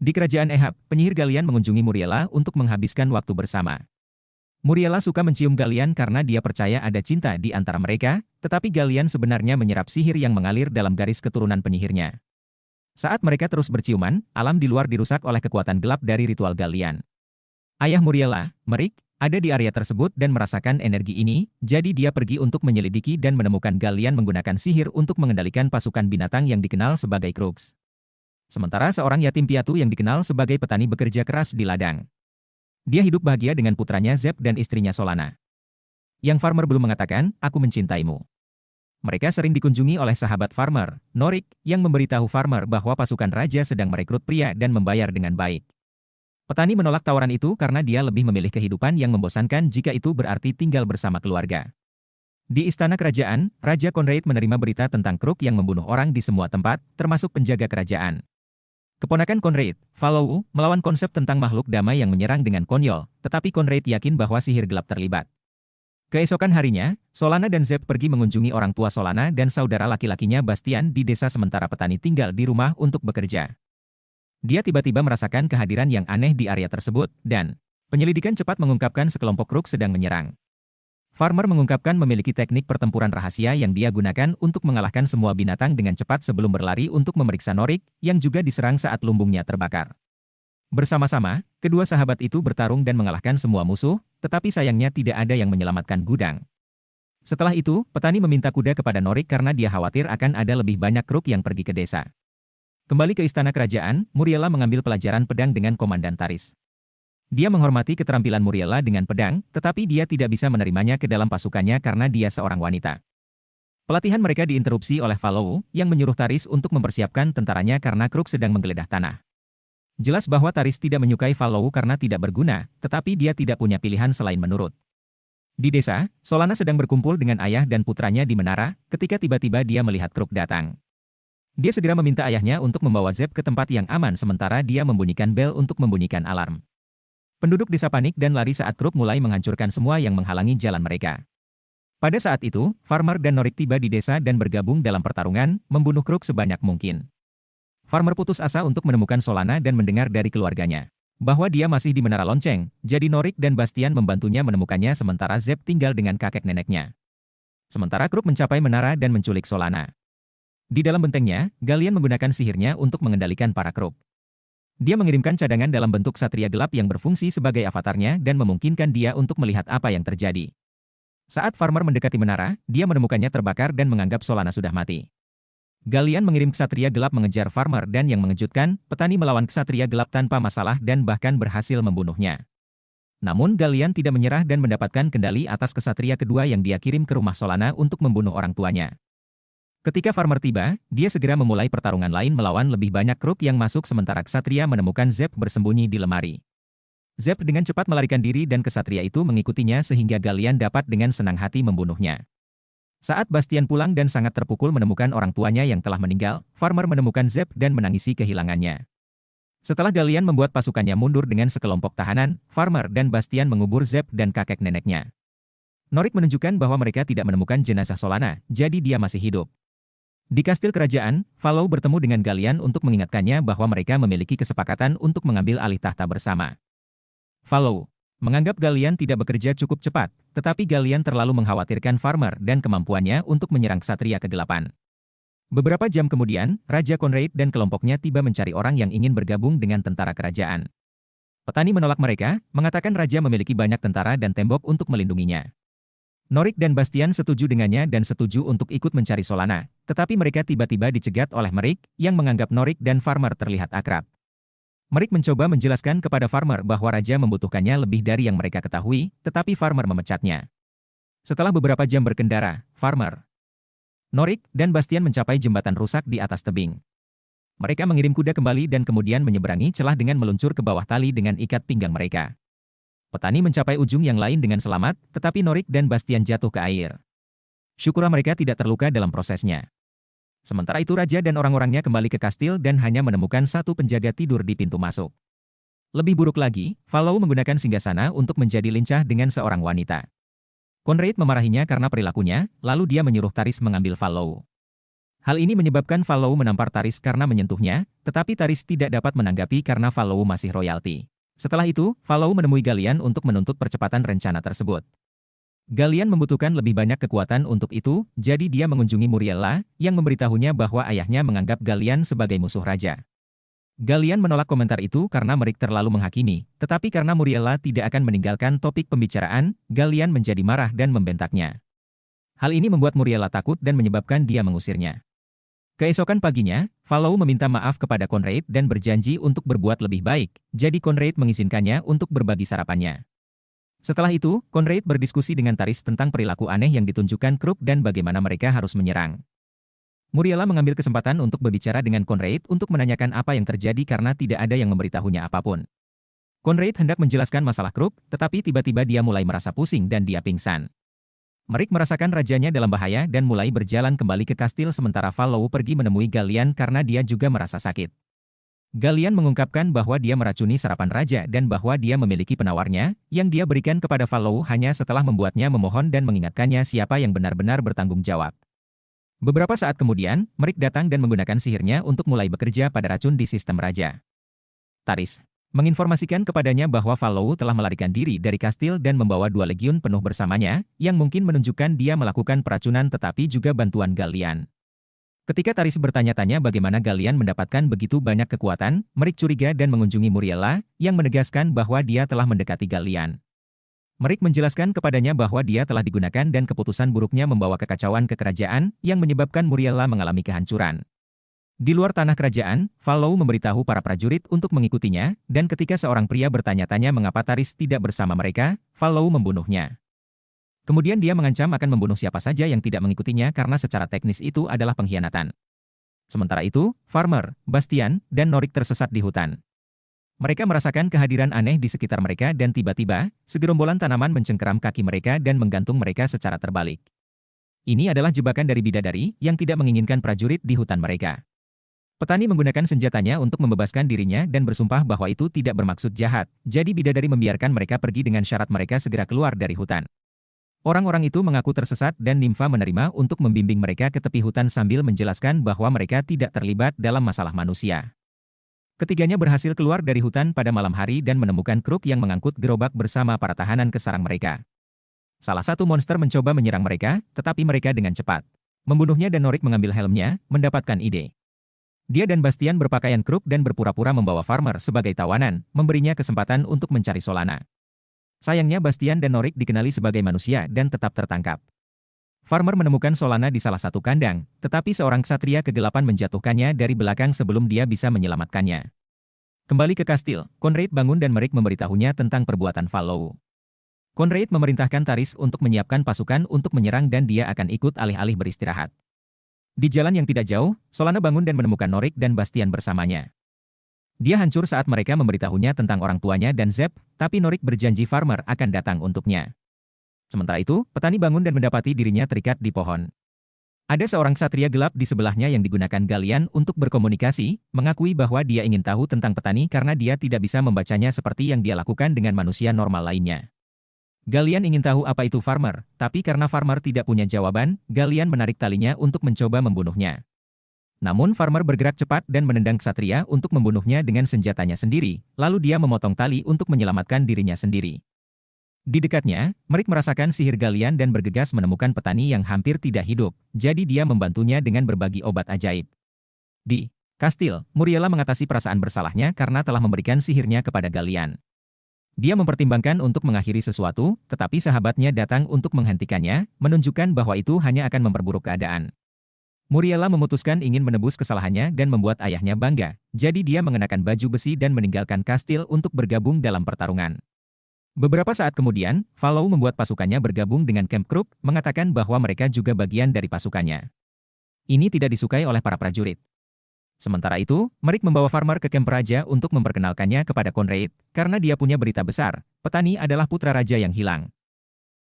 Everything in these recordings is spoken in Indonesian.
Di kerajaan Ehab, penyihir Galian mengunjungi Muriela untuk menghabiskan waktu bersama. Muriela suka mencium Galian karena dia percaya ada cinta di antara mereka, tetapi Galian sebenarnya menyerap sihir yang mengalir dalam garis keturunan penyihirnya. Saat mereka terus berciuman, alam di luar dirusak oleh kekuatan gelap dari ritual Galian. Ayah Muriela, Merik, ada di area tersebut dan merasakan energi ini, jadi dia pergi untuk menyelidiki dan menemukan Galian menggunakan sihir untuk mengendalikan pasukan binatang yang dikenal sebagai Crooks. Sementara seorang yatim piatu yang dikenal sebagai petani bekerja keras di ladang. Dia hidup bahagia dengan putranya Zeb dan istrinya Solana. Yang Farmer belum mengatakan, aku mencintaimu. Mereka sering dikunjungi oleh sahabat Farmer, Norik, yang memberitahu Farmer bahwa pasukan raja sedang merekrut pria dan membayar dengan baik. Petani menolak tawaran itu karena dia lebih memilih kehidupan yang membosankan jika itu berarti tinggal bersama keluarga. Di istana kerajaan, Raja Conrad menerima berita tentang Crook yang membunuh orang di semua tempat, termasuk penjaga kerajaan. Keponakan Conrad, Falou, melawan konsep tentang makhluk damai yang menyerang dengan konyol, tetapi Conrad yakin bahwa sihir gelap terlibat. Keesokan harinya, Solana dan Zeb pergi mengunjungi orang tua Solana dan saudara laki-lakinya Bastian di desa sementara petani tinggal di rumah untuk bekerja. Dia tiba-tiba merasakan kehadiran yang aneh di area tersebut, dan penyelidikan cepat mengungkapkan sekelompok Crook sedang menyerang. Farmer mengungkapkan memiliki teknik pertempuran rahasia yang dia gunakan untuk mengalahkan semua binatang dengan cepat sebelum berlari untuk memeriksa Norik, yang juga diserang saat lumbungnya terbakar. Bersama-sama, kedua sahabat itu bertarung dan mengalahkan semua musuh, tetapi sayangnya tidak ada yang menyelamatkan gudang. Setelah itu, petani meminta kuda kepada Norik karena dia khawatir akan ada lebih banyak Crook yang pergi ke desa. Kembali ke istana kerajaan, Muriela mengambil pelajaran pedang dengan Komandan Taris. Dia menghormati keterampilan Muriela dengan pedang, tetapi dia tidak bisa menerimanya ke dalam pasukannya karena dia seorang wanita. Pelatihan mereka diinterupsi oleh Falou, yang menyuruh Taris untuk mempersiapkan tentaranya karena Crook sedang menggeledah tanah. Jelas bahwa Taris tidak menyukai Falou karena tidak berguna, tetapi dia tidak punya pilihan selain menurut. Di desa, Solana sedang berkumpul dengan ayah dan putranya di menara, ketika tiba-tiba dia melihat Crook datang. Dia segera meminta ayahnya untuk membawa Zeb ke tempat yang aman sementara dia membunyikan bel untuk membunyikan alarm. Penduduk desa panik dan lari saat Crook mulai menghancurkan semua yang menghalangi jalan mereka. Pada saat itu, Farmer dan Norik tiba di desa dan bergabung dalam pertarungan, membunuh Crook sebanyak mungkin. Farmer putus asa untuk menemukan Solana dan mendengar dari keluarganya bahwa dia masih di Menara Lonceng, jadi Norik dan Bastian membantunya menemukannya sementara Zeb tinggal dengan kakek neneknya. Sementara Crook mencapai menara dan menculik Solana. Di dalam bentengnya, Galian menggunakan sihirnya untuk mengendalikan para Crook. Dia mengirimkan cadangan dalam bentuk satria gelap yang berfungsi sebagai avatarnya dan memungkinkan dia untuk melihat apa yang terjadi. Saat Farmer mendekati menara, dia menemukannya terbakar dan menganggap Solana sudah mati. Galian mengirim ksatria gelap mengejar Farmer dan yang mengejutkan, petani melawan ksatria gelap tanpa masalah dan bahkan berhasil membunuhnya. Namun Galian tidak menyerah dan mendapatkan kendali atas ksatria kedua yang dia kirim ke rumah Solana untuk membunuh orang tuanya. Ketika Farmer tiba, dia segera memulai pertarungan lain melawan lebih banyak Crook yang masuk sementara ksatria menemukan Zeb bersembunyi di lemari. Zeb dengan cepat melarikan diri dan ksatria itu mengikutinya sehingga Galian dapat dengan senang hati membunuhnya. Saat Bastian pulang dan sangat terpukul menemukan orang tuanya yang telah meninggal, Farmer menemukan Zeb dan menangisi kehilangannya. Setelah Galian membuat pasukannya mundur dengan sekelompok tahanan, Farmer dan Bastian mengubur Zeb dan kakek neneknya. Norik menunjukkan bahwa mereka tidak menemukan jenazah Solana, jadi dia masih hidup. Di kastil kerajaan, Falou bertemu dengan Galian untuk mengingatkannya bahwa mereka memiliki kesepakatan untuk mengambil alih tahta bersama. Falou menganggap Galian tidak bekerja cukup cepat, tetapi Galian terlalu mengkhawatirkan Farmer dan kemampuannya untuk menyerang ksatria kegelapan. Beberapa jam kemudian, Raja Conrad dan kelompoknya tiba mencari orang yang ingin bergabung dengan tentara kerajaan. Petani menolak mereka, mengatakan Raja memiliki banyak tentara dan tembok untuk melindunginya. Norik dan Bastian setuju dengannya dan setuju untuk ikut mencari Solana, tetapi mereka tiba-tiba dicegat oleh Merik, yang menganggap Norik dan Farmer terlihat akrab. Merik mencoba menjelaskan kepada Farmer bahwa Raja membutuhkannya lebih dari yang mereka ketahui, tetapi Farmer memecatnya. Setelah beberapa jam berkendara, Farmer, Norik, dan Bastian mencapai jembatan rusak di atas tebing. Mereka mengirim kuda kembali dan kemudian menyeberangi celah dengan meluncur ke bawah tali dengan ikat pinggang mereka. Petani mencapai ujung yang lain dengan selamat, tetapi Norik dan Bastian jatuh ke air. Syukurlah mereka tidak terluka dalam prosesnya. Sementara itu Raja dan orang-orangnya kembali ke kastil dan hanya menemukan satu penjaga tidur di pintu masuk. Lebih buruk lagi, Falou menggunakan singgasana untuk menjadi lincah dengan seorang wanita. Conrad memarahinya karena perilakunya, lalu dia menyuruh Taris mengambil Falou. Hal ini menyebabkan Falou menampar Taris karena menyentuhnya, tetapi Taris tidak dapat menanggapi karena Falou masih royalti. Setelah itu, Falou menemui Galian untuk menuntut percepatan rencana tersebut. Galian membutuhkan lebih banyak kekuatan untuk itu, jadi dia mengunjungi Muriela, yang memberitahunya bahwa ayahnya menganggap Galian sebagai musuh raja. Galian menolak komentar itu karena Merik terlalu menghakimi, tetapi karena Muriela tidak akan meninggalkan topik pembicaraan, Galian menjadi marah dan membentaknya. Hal ini membuat Muriela takut dan menyebabkan dia mengusirnya. Keesokan paginya, Falou meminta maaf kepada Conrad dan berjanji untuk berbuat lebih baik, jadi Conrad mengizinkannya untuk berbagi sarapannya. Setelah itu, Conrad berdiskusi dengan Taris tentang perilaku aneh yang ditunjukkan Kruk dan bagaimana mereka harus menyerang. Muriela mengambil kesempatan untuk berbicara dengan Conrad untuk menanyakan apa yang terjadi karena tidak ada yang memberitahunya apapun. Conrad hendak menjelaskan masalah Kruk, tetapi tiba-tiba dia mulai merasa pusing dan dia pingsan. Merik merasakan rajanya dalam bahaya dan mulai berjalan kembali ke kastil sementara Falou pergi menemui Galian karena dia juga merasa sakit. Galian mengungkapkan bahwa dia meracuni sarapan raja dan bahwa dia memiliki penawarnya, yang dia berikan kepada Falou hanya setelah membuatnya memohon dan mengingatkannya siapa yang benar-benar bertanggung jawab. Beberapa saat kemudian, Merik datang dan menggunakan sihirnya untuk mulai bekerja pada racun di sistem raja. Taris menginformasikan kepadanya bahwa Falou telah melarikan diri dari kastil dan membawa 2 legiun penuh bersamanya, yang mungkin menunjukkan dia melakukan peracunan tetapi juga bantuan Galian. Ketika Taris bertanya-tanya bagaimana Galian mendapatkan begitu banyak kekuatan, Merik curiga dan mengunjungi Muriela, yang menegaskan bahwa dia telah mendekati Galian. Merik menjelaskan kepadanya bahwa dia telah digunakan dan keputusan buruknya membawa kekacauan ke kerajaan, yang menyebabkan Muriela mengalami kehancuran. Di luar tanah kerajaan, Falou memberitahu para prajurit untuk mengikutinya, dan ketika seorang pria bertanya-tanya mengapa Taris tidak bersama mereka, Falou membunuhnya. Kemudian dia mengancam akan membunuh siapa saja yang tidak mengikutinya karena secara teknis itu adalah pengkhianatan. Sementara itu, Farmer, Bastian, dan Norik tersesat di hutan. Mereka merasakan kehadiran aneh di sekitar mereka dan tiba-tiba, segerombolan tanaman mencengkeram kaki mereka dan menggantung mereka secara terbalik. Ini adalah jebakan dari bidadari yang tidak menginginkan prajurit di hutan mereka. Petani menggunakan senjatanya untuk membebaskan dirinya dan bersumpah bahwa itu tidak bermaksud jahat, jadi bidadari membiarkan mereka pergi dengan syarat mereka segera keluar dari hutan. Orang-orang itu mengaku tersesat dan Nimfa menerima untuk membimbing mereka ke tepi hutan sambil menjelaskan bahwa mereka tidak terlibat dalam masalah manusia. Ketiganya berhasil keluar dari hutan pada malam hari dan menemukan Kruk yang mengangkut gerobak bersama para tahanan ke sarang mereka. Salah satu monster mencoba menyerang mereka, tetapi mereka dengan cepat membunuhnya dan Norik mengambil helmnya, mendapatkan ide. Dia dan Bastian berpakaian Kruk dan berpura-pura membawa Farmer sebagai tawanan, memberinya kesempatan untuk mencari Solana. Sayangnya Bastian dan Norik dikenali sebagai manusia dan tetap tertangkap. Farmer menemukan Solana di salah satu kandang, tetapi seorang ksatria kegelapan menjatuhkannya dari belakang sebelum dia bisa menyelamatkannya. Kembali ke kastil, Conrad bangun dan Merik memberitahunya tentang perbuatan Falou. Conrad memerintahkan Taris untuk menyiapkan pasukan untuk menyerang dan dia akan ikut alih-alih beristirahat. Di jalan yang tidak jauh, Solana bangun dan menemukan Norik dan Bastian bersamanya. Dia hancur saat mereka memberitahunya tentang orang tuanya dan Zep, tapi Norik berjanji Farmer akan datang untuknya. Sementara itu, petani bangun dan mendapati dirinya terikat di pohon. Ada seorang ksatria gelap di sebelahnya yang digunakan Galian untuk berkomunikasi, mengakui bahwa dia ingin tahu tentang petani karena dia tidak bisa membacanya seperti yang dia lakukan dengan manusia normal lainnya. Galian ingin tahu apa itu Farmer, tapi karena Farmer tidak punya jawaban, Galian menarik talinya untuk mencoba membunuhnya. Namun Farmer bergerak cepat dan menendang ksatria untuk membunuhnya dengan senjatanya sendiri, lalu dia memotong tali untuk menyelamatkan dirinya sendiri. Di dekatnya, Merik merasakan sihir Galian dan bergegas menemukan petani yang hampir tidak hidup, jadi dia membantunya dengan berbagi obat ajaib. Di kastil, Muriela mengatasi perasaan bersalahnya karena telah memberikan sihirnya kepada Galian. Dia mempertimbangkan untuk mengakhiri sesuatu, tetapi sahabatnya datang untuk menghentikannya, menunjukkan bahwa itu hanya akan memperburuk keadaan. Muriela memutuskan ingin menebus kesalahannya dan membuat ayahnya bangga, jadi dia mengenakan baju besi dan meninggalkan kastil untuk bergabung dalam pertarungan. Beberapa saat kemudian, Falou membuat pasukannya bergabung dengan Camp Kruk, mengatakan bahwa mereka juga bagian dari pasukannya. Ini tidak disukai oleh para prajurit. Sementara itu, Merik membawa Farmer ke kamp raja untuk memperkenalkannya kepada Conrad, karena dia punya berita besar, petani adalah putra raja yang hilang.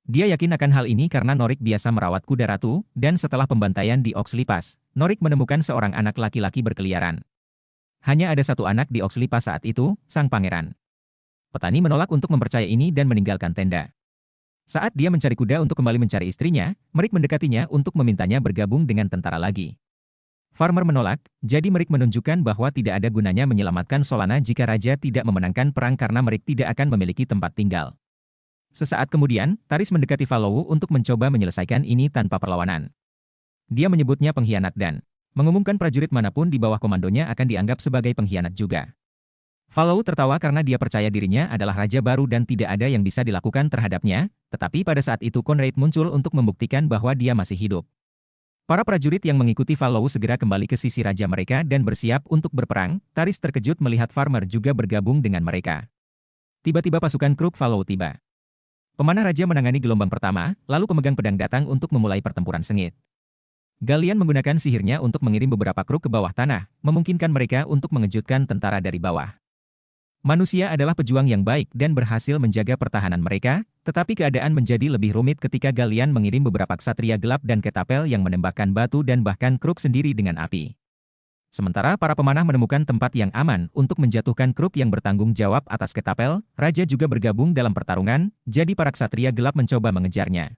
Dia yakin akan hal ini karena Norik biasa merawat kuda ratu, dan setelah pembantaian di Oxley Pass, Norik menemukan seorang anak laki-laki berkeliaran. Hanya ada satu anak di Oxley Pass saat itu, sang pangeran. Petani menolak untuk mempercayai ini dan meninggalkan tenda. Saat dia mencari kuda untuk kembali mencari istrinya, Merik mendekatinya untuk memintanya bergabung dengan tentara lagi. Farmer menolak, jadi Merik menunjukkan bahwa tidak ada gunanya menyelamatkan Solana jika Raja tidak memenangkan perang karena Merik tidak akan memiliki tempat tinggal. Sesaat kemudian, Taris mendekati Falou untuk mencoba menyelesaikan ini tanpa perlawanan. Dia menyebutnya pengkhianat dan mengumumkan prajurit manapun di bawah komandonya akan dianggap sebagai pengkhianat juga. Falou tertawa karena dia percaya dirinya adalah raja baru dan tidak ada yang bisa dilakukan terhadapnya, tetapi pada saat itu Conrad muncul untuk membuktikan bahwa dia masih hidup. Para prajurit yang mengikuti Falou segera kembali ke sisi raja mereka dan bersiap untuk berperang. Taris terkejut melihat Farmer juga bergabung dengan mereka. Tiba-tiba pasukan Kruk Falou tiba. Pemanah raja menangani gelombang pertama, lalu pemegang pedang datang untuk memulai pertempuran sengit. Gallian menggunakan sihirnya untuk mengirim beberapa Kruk ke bawah tanah, memungkinkan mereka untuk mengejutkan tentara dari bawah. Manusia adalah pejuang yang baik dan berhasil menjaga pertahanan mereka, tetapi keadaan menjadi lebih rumit ketika Gallian mengirim beberapa ksatria gelap dan ketapel yang menembakkan batu dan bahkan Kruk sendiri dengan api. Sementara para pemanah menemukan tempat yang aman untuk menjatuhkan Kruk yang bertanggung jawab atas ketapel, Raja juga bergabung dalam pertarungan, jadi para ksatria gelap mencoba mengejarnya.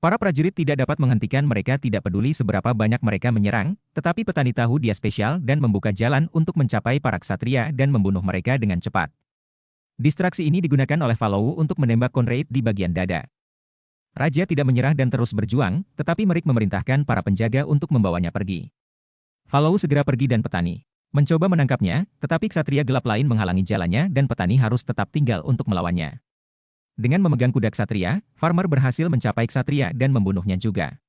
Para prajurit tidak dapat menghentikan mereka tidak peduli seberapa banyak mereka menyerang, tetapi petani tahu dia spesial dan membuka jalan untuk mencapai para ksatria dan membunuh mereka dengan cepat. Distraksi ini digunakan oleh Falou untuk menembak Conrad di bagian dada. Raja tidak menyerah dan terus berjuang, tetapi Merik memerintahkan para penjaga untuk membawanya pergi. Falou segera pergi dan petani mencoba menangkapnya, tetapi ksatria gelap lain menghalangi jalannya dan petani harus tetap tinggal untuk melawannya. Dengan memegang kuda ksatria, Farmer berhasil mencapai ksatria dan membunuhnya juga.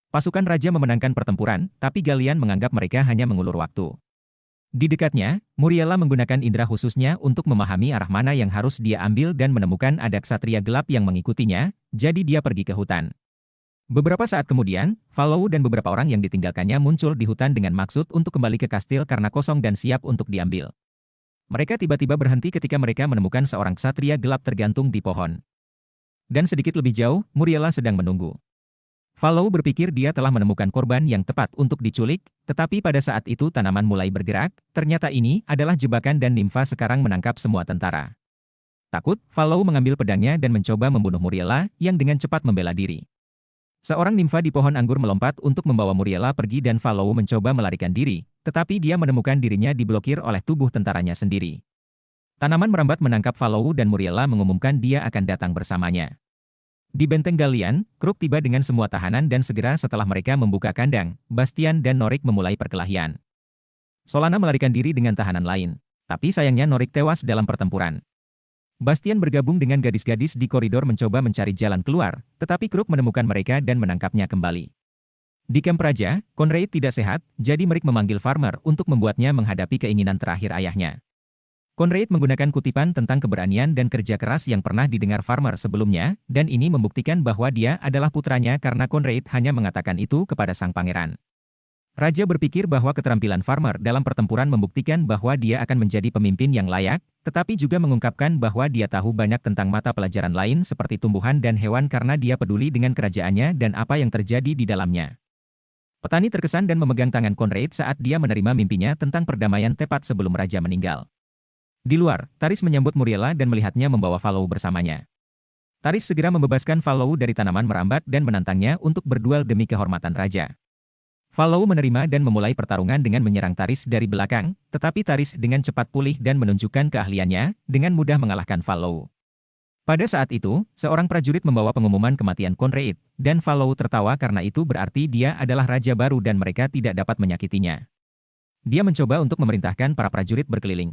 Pasukan raja memenangkan pertempuran, tapi Gallian menganggap mereka hanya mengulur waktu. Di dekatnya, Muriela menggunakan indera khususnya untuk memahami arah mana yang harus dia ambil dan menemukan ada ksatria gelap yang mengikutinya, jadi dia pergi ke hutan. Beberapa saat kemudian, Falou dan beberapa orang yang ditinggalkannya muncul di hutan dengan maksud untuk kembali ke kastil karena kosong dan siap untuk diambil. Mereka tiba-tiba berhenti ketika mereka menemukan seorang ksatria gelap tergantung di pohon. Dan sedikit lebih jauh, Muriela sedang menunggu. Falou berpikir dia telah menemukan korban yang tepat untuk diculik, tetapi pada saat itu tanaman mulai bergerak, ternyata ini adalah jebakan dan Nimfa sekarang menangkap semua tentara. Takut, Falou mengambil pedangnya dan mencoba membunuh Muriela, yang dengan cepat membela diri. Seorang Nimfa di pohon anggur melompat untuk membawa Muriela pergi dan Falou mencoba melarikan diri, tetapi dia menemukan dirinya diblokir oleh tubuh tentaranya sendiri. Tanaman merambat menangkap Falou dan Muriela mengumumkan dia akan datang bersamanya. Di benteng Gallian, Kruk tiba dengan semua tahanan dan segera setelah mereka membuka kandang, Bastian dan Norik memulai perkelahian. Solana melarikan diri dengan tahanan lain, tapi sayangnya Norik tewas dalam pertempuran. Bastian bergabung dengan gadis-gadis di koridor mencoba mencari jalan keluar, tetapi Kruk menemukan mereka dan menangkapnya kembali. Di kamp raja, Conrad tidak sehat, jadi Merik memanggil Farmer untuk membuatnya menghadapi keinginan terakhir ayahnya. Conrad menggunakan kutipan tentang keberanian dan kerja keras yang pernah didengar Farmer sebelumnya, dan ini membuktikan bahwa dia adalah putranya karena Conrad hanya mengatakan itu kepada sang pangeran. Raja berpikir bahwa keterampilan Farmer dalam pertempuran membuktikan bahwa dia akan menjadi pemimpin yang layak, tetapi juga mengungkapkan bahwa dia tahu banyak tentang mata pelajaran lain seperti tumbuhan dan hewan karena dia peduli dengan kerajaannya dan apa yang terjadi di dalamnya. Petani terkesan dan memegang tangan Conrad saat dia menerima mimpinya tentang perdamaian tepat sebelum raja meninggal. Di luar, Taris menyambut Muriela dan melihatnya membawa Falou bersamanya. Taris segera membebaskan Falou dari tanaman merambat dan menantangnya untuk berduel demi kehormatan raja. Falou menerima dan memulai pertarungan dengan menyerang Taris dari belakang, tetapi Taris dengan cepat pulih dan menunjukkan keahliannya, dengan mudah mengalahkan Falou. Pada saat itu, seorang prajurit membawa pengumuman kematian Conrad, dan Falou tertawa karena itu berarti dia adalah raja baru dan mereka tidak dapat menyakitinya. Dia mencoba untuk memerintahkan para prajurit berkeliling.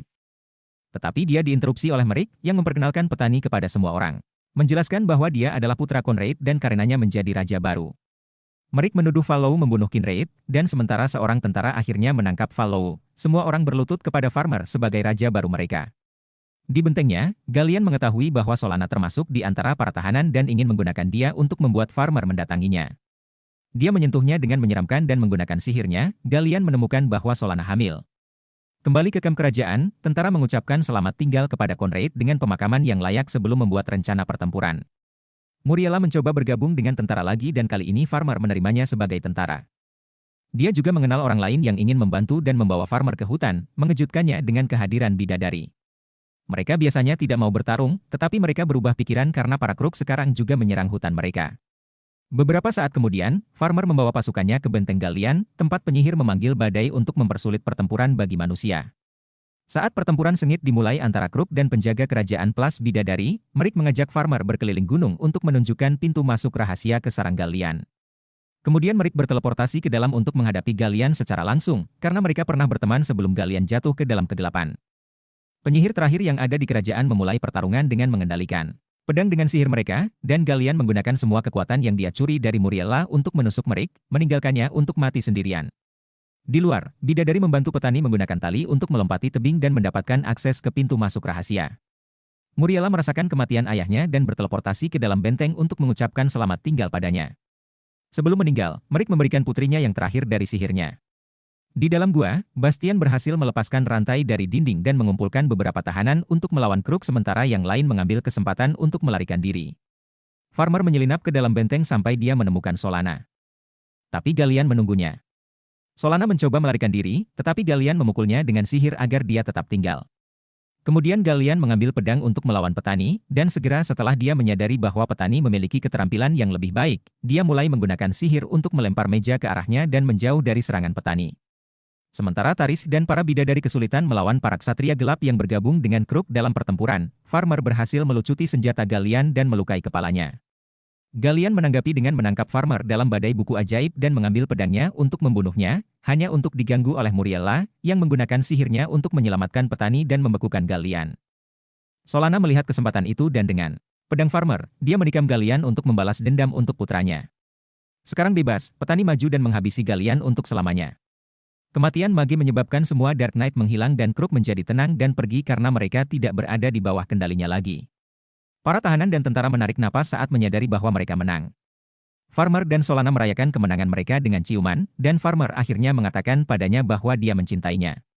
Tetapi dia diinterupsi oleh Merik, yang memperkenalkan petani kepada semua orang. Menjelaskan bahwa dia adalah putra Conrad dan karenanya menjadi raja baru. Merik menuduh Falou membunuh Kinraid, dan sementara seorang tentara akhirnya menangkap Falou, semua orang berlutut kepada Farmer sebagai raja baru mereka. Di bentengnya, Gallian mengetahui bahwa Solana termasuk di antara para tahanan dan ingin menggunakan dia untuk membuat Farmer mendatanginya. Dia menyentuhnya dengan menyeramkan dan menggunakan sihirnya, Gallian menemukan bahwa Solana hamil. Kembali ke kamp kerajaan, tentara mengucapkan selamat tinggal kepada Conrad dengan pemakaman yang layak sebelum membuat rencana pertempuran. Muriela mencoba bergabung dengan tentara lagi dan kali ini Farmer menerimanya sebagai tentara. Dia juga mengenal orang lain yang ingin membantu dan membawa Farmer ke hutan, mengejutkannya dengan kehadiran bidadari. Mereka biasanya tidak mau bertarung, tetapi mereka berubah pikiran karena para Kruk sekarang juga menyerang hutan mereka. Beberapa saat kemudian, Farmer membawa pasukannya ke benteng Galian, tempat penyihir memanggil badai untuk mempersulit pertempuran bagi manusia. Saat pertempuran sengit dimulai antara Kruk dan penjaga kerajaan Plas Bidadari, Merik mengajak Farmer berkeliling gunung untuk menunjukkan pintu masuk rahasia ke sarang Galian. Kemudian Merik berteleportasi ke dalam untuk menghadapi Galian secara langsung, karena mereka pernah berteman sebelum Galian jatuh ke dalam kegelapan. Penyihir terakhir yang ada di kerajaan memulai pertarungan dengan mengendalikan pedang dengan sihir mereka, dan Galian menggunakan semua kekuatan yang dia curi dari Muriela untuk menusuk Merik, meninggalkannya untuk mati sendirian. Di luar, Bidadari membantu petani menggunakan tali untuk melompati tebing dan mendapatkan akses ke pintu masuk rahasia. Muriela merasakan kematian ayahnya dan berteleportasi ke dalam benteng untuk mengucapkan selamat tinggal padanya. Sebelum meninggal, Merik memberikan putrinya yang terakhir dari sihirnya. Di dalam gua, Bastian berhasil melepaskan rantai dari dinding dan mengumpulkan beberapa tahanan untuk melawan Kruk sementara yang lain mengambil kesempatan untuk melarikan diri. Farmer menyelinap ke dalam benteng sampai dia menemukan Solana. Tapi Galian menunggunya. Solana mencoba melarikan diri, tetapi Galian memukulnya dengan sihir agar dia tetap tinggal. Kemudian Galian mengambil pedang untuk melawan petani, dan segera setelah dia menyadari bahwa petani memiliki keterampilan yang lebih baik, dia mulai menggunakan sihir untuk melempar meja ke arahnya dan menjauh dari serangan petani. Sementara Taris dan para bidadari kesulitan melawan para ksatria gelap yang bergabung dengan Kruk dalam pertempuran, Farmer berhasil melucuti senjata Galian dan melukai kepalanya. Galian menanggapi dengan menangkap Farmer dalam badai buku ajaib dan mengambil pedangnya untuk membunuhnya, hanya untuk diganggu oleh Muriela, yang menggunakan sihirnya untuk menyelamatkan petani dan membekukan Galian. Solana melihat kesempatan itu dan dengan pedang Farmer, dia menikam Galian untuk membalas dendam untuk putranya. Sekarang bebas, petani maju dan menghabisi Galian untuk selamanya. Kematian Mage menyebabkan semua Dark Knight menghilang dan Kruk menjadi tenang dan pergi karena mereka tidak berada di bawah kendalinya lagi. Para tahanan dan tentara menarik napas saat menyadari bahwa mereka menang. Farmer dan Solana merayakan kemenangan mereka dengan ciuman, dan Farmer akhirnya mengatakan padanya bahwa dia mencintainya.